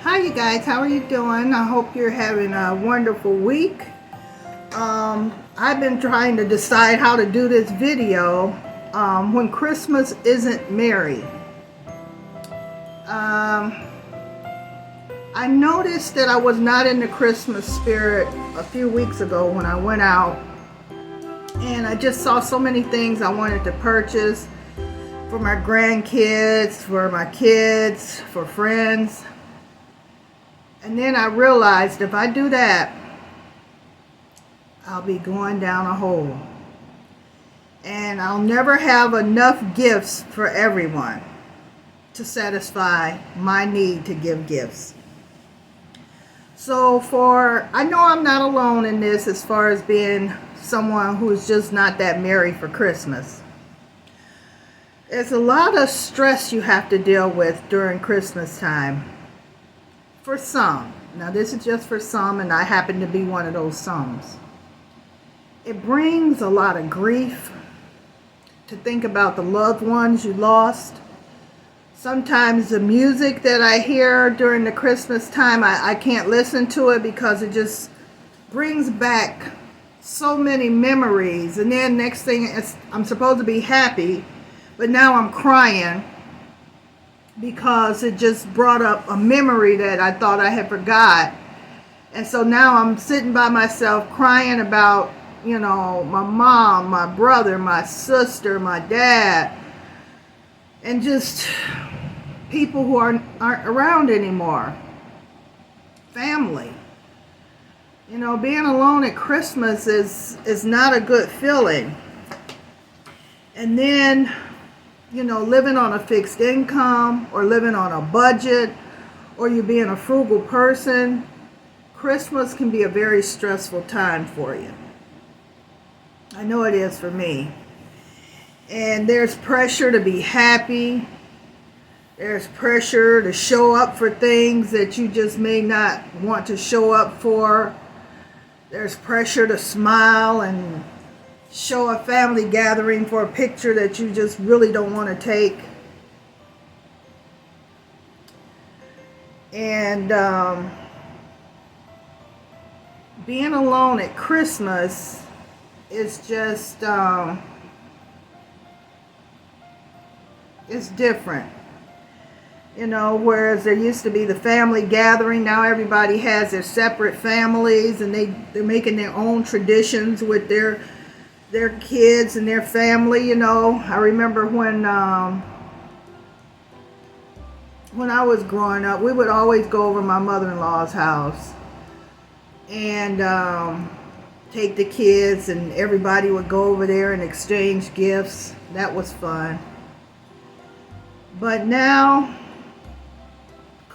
Hi you guys, how are you doing? I hope you're having a wonderful week. I've been trying to decide how to do this video when Christmas isn't merry. I noticed that I was not in the Christmas spirit a few weeks ago when I went out, and I just saw so many things I wanted to purchase for my grandkids, for my kids, for friends. And then I realized if I do that, I'll be going down a hole. And I'll never have enough gifts for everyone to satisfy my need to give gifts. So I know I'm not alone in this as far as being someone who's just not that merry for Christmas. There's a lot of stress you have to deal with during Christmas time. For some. Now this is just for some, and I happen to be one of those somes. It brings a lot of grief to think about the loved ones you lost. Sometimes the music that I hear during the Christmas time, I can't listen to it because it just brings back so many memories. And then next thing, I'm supposed to be happy, but now I'm crying because it just brought up a memory that I thought I had forgot. And so now I'm sitting by myself crying about, my mom, my brother, my sister, my dad, and just people who aren't around anymore. Family. Being alone at Christmas is not a good feeling. And then living on a fixed income or living on a budget, or you being a frugal person, Christmas can be a very stressful time for you. I know it is for me. And there's pressure to be happy. There's pressure to show up for things that you just may not want to show up for. There's pressure to smile and show a family gathering for a picture that you just really don't want to take. And being alone at Christmas is just, it's different. Whereas there used to be the family gathering, now everybody has their separate families, and they're making their own traditions with their kids and their family. I remember when I was growing up, we would always go over my mother-in-law's house and take the kids, and everybody would go over there and exchange gifts. That was fun. But now,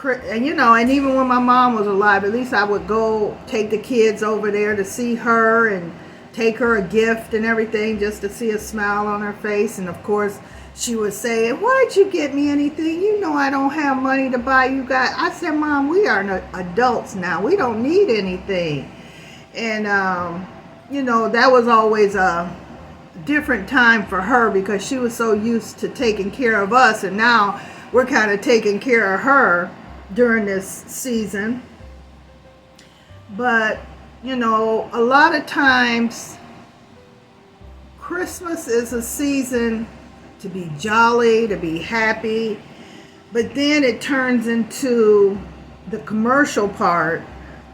and even when my mom was alive, at least I would go take the kids over there to see her and take her a gift and everything, just to see a smile on her face. And of course she would say, "Why'd you get me anything? I don't have money to buy you guys." I said, "Mom, we are adults now. We don't need anything." And that was always a different time for her because she was so used to taking care of us, and now we're kind of taking care of her during this season. But a lot of times Christmas is a season to be jolly, to be happy, but then it turns into the commercial part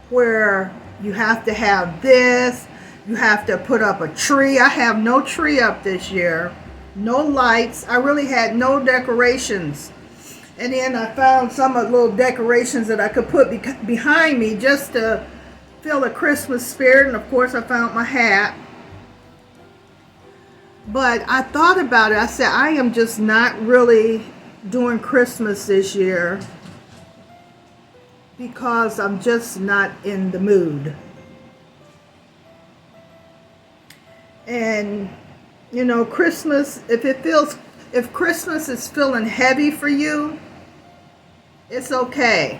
where you have to have this, you have to put up a tree. I have no tree up this year, no lights. I really had no decorations. And then I found some little decorations that I could put behind me just to feel the Christmas spirit. And of course I found my hat. But I thought about it. I said, I am just not really doing Christmas this year because I'm just not in the mood. And Christmas, if Christmas is feeling heavy for you, it's okay.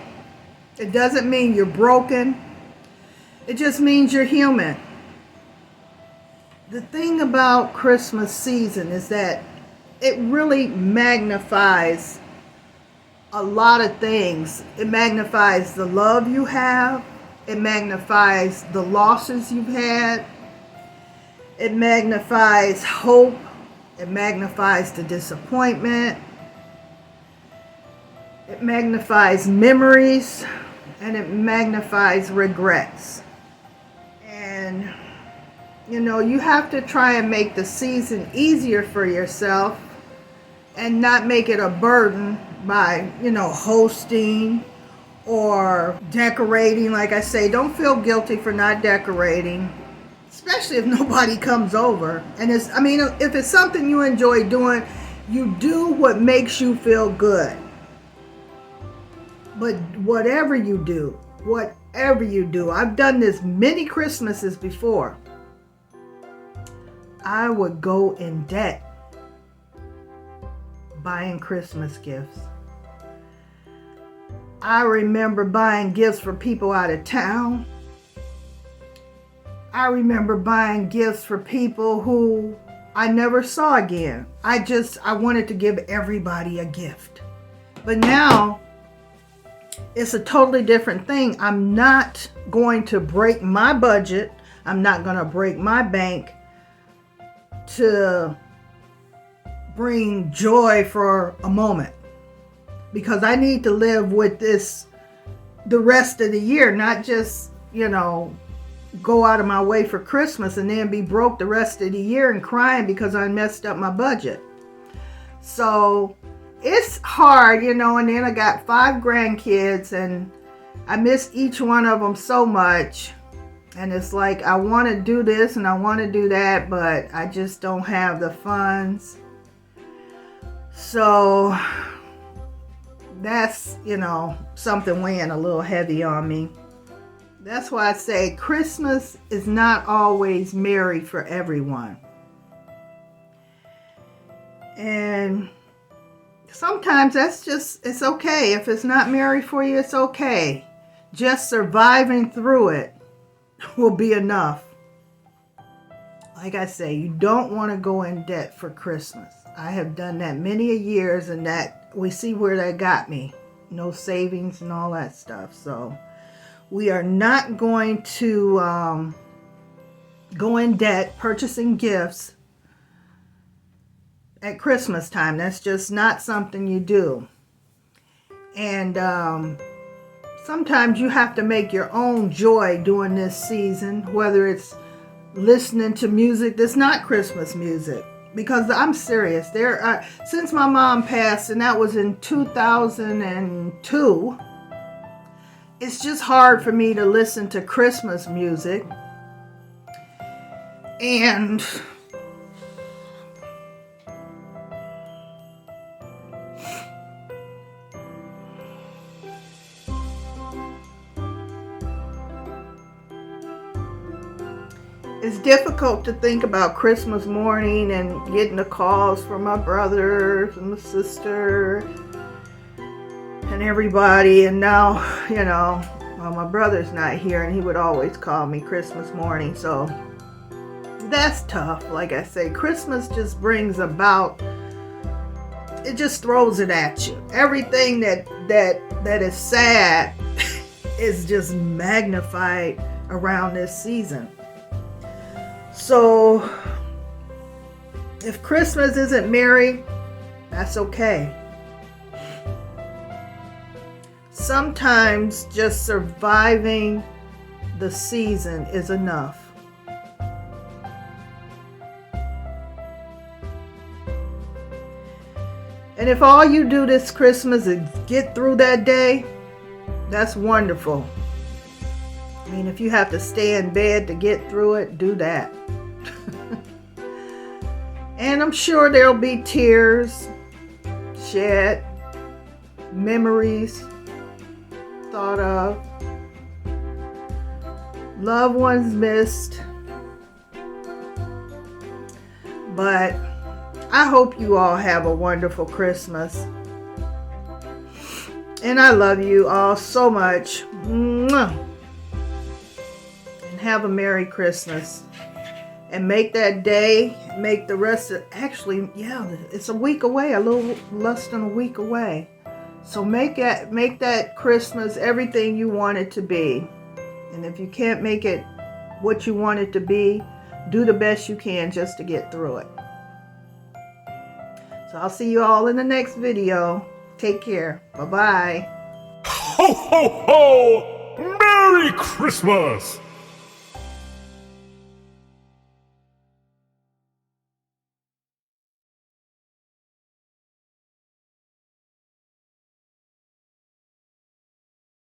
It doesn't mean you're broken. It just means you're human. The thing about Christmas season is that it really magnifies a lot of things. It magnifies the love you have. It magnifies the losses you've had. It magnifies hope. It magnifies the disappointment. It magnifies memories. And it magnifies regrets. And, you know, you have to try and make the season easier for yourself and not make it a burden by, you know, hosting or decorating. Like I say, don't feel guilty for not decorating, especially if nobody comes over. And it's, I mean, if it's something you enjoy doing, you do what makes you feel good. But whatever you do, I've done this many Christmases before. I would go in debt buying Christmas gifts. I remember buying gifts for people out of town. I remember buying gifts for people who I never saw again. I wanted to give everybody a gift. But now, it's a totally different thing. I'm not going to break my budget. I'm not going to break my bank to bring joy for a moment, because I need to live with this the rest of the year, not just, you know, go out of my way for Christmas and then be broke the rest of the year and crying because I messed up my budget. So it's hard, you know, and then I got 5 grandkids and I miss each one of them so much. And it's like, I want to do this and I want to do that, but I just don't have the funds. So that's, you know, something weighing a little heavy on me. That's why I say Christmas is not always merry for everyone. And sometimes that's just, it's okay. If it's not merry for you, it's okay. Just surviving through it will be enough. Like I say, you don't want to go in debt for Christmas. I have done that many a years, and that we see where that got me. No savings and all that stuff. So we are not going to go in debt purchasing gifts at Christmas time. That's just not something you do. And sometimes you have to make your own joy during this season, whether it's listening to music that's not Christmas music. Because I'm serious, since my mom passed, and that was in 2002, it's just hard for me to listen to Christmas music. And it's difficult to think about Christmas morning and getting the calls from my brothers and my sister and everybody. And now, you know, well, my brother's not here, and he would always call me Christmas morning. So that's tough. Like I say, Christmas just brings about, it just throws it at you. Everything that is sad is just magnified around this season. So if Christmas isn't merry, that's okay. Sometimes just surviving the season is enough. And if all you do this Christmas is get through that day, that's wonderful. I mean, if you have to stay in bed to get through it, do that. And I'm sure there'll be tears shed, memories thought of, loved ones missed. But I hope you all have a wonderful Christmas. And I love you all so much. Mwah. And have a Merry Christmas. And make that day, make the rest of, actually, yeah, it's a week away, a little less than a week away. So make that Christmas everything you want it to be. And if you can't make it what you want it to be, do the best you can just to get through it. So I'll see you all in the next video. Take care. Bye-bye. Ho, ho, ho! Merry Christmas!